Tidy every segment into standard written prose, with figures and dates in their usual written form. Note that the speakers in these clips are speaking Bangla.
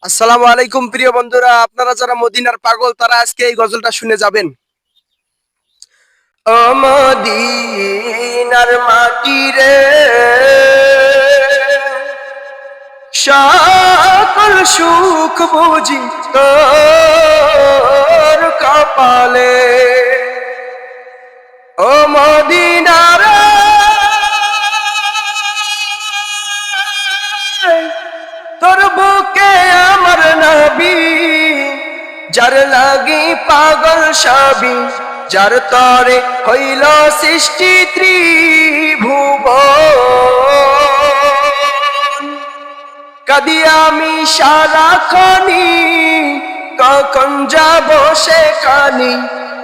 আসসালামু আলাইকুম প্রিয় বন্ধুরা, আপনারা যারা মদিনার পাগল তারা আজকে এই গজলটা শুনে যাবেন। ও মদিনার মাটি রে, সকল সুখ বুঝি তোর কপালে। ও মদিনার তোর বুকে আমার নবী, যার লাগি পাগল সবই, যার তরে হইল সৃষ্টি ত্রিভুবন। কাঁদি আমি সারাক্ষণি, কখন যাব সেখানি।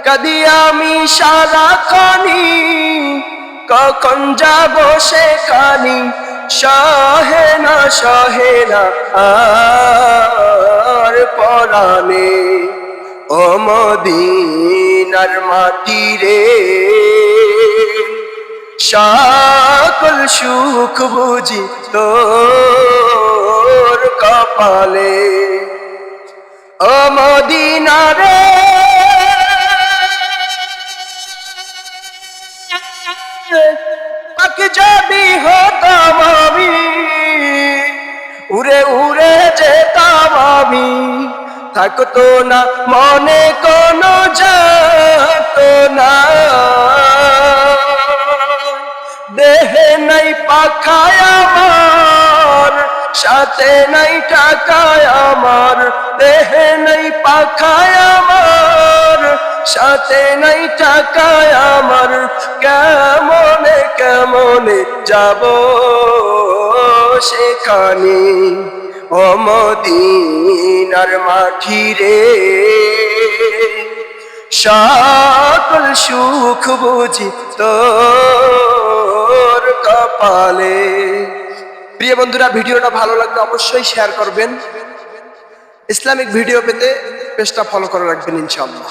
কাঁদি আমি সারাক্ষণি, কখন যাব সেখানি। সহে না আর পরাণে। ও মদিনার মাটি রে, সকল সুখ বুঝি তোর কপালে। ও মদিনা রে, পাক যদি হতাম আমি, উড়ে উড়ে যেতাম আমি। থাকতো না মনে কোনো যাতনা, দেহে নাই পাখায় আমার, সাথে নাই টাকায় আমার। দেহে নাই পাখায় আমার, সাথে নাই টাকায় আমার। কেমনে কেমনে যাব সেখানে। ও মদিনার মাটি রে, সকল সুখ বুঝি তোর কপালে। প্রিয় বন্ধুরা, ভিডিওটা ভালো লাগলে অবশ্যই শেয়ার করবেন। ইসলামিক ভিডিও পেতে পেজটা ফলো করে রাখবেন ইনশাআল্লাহ।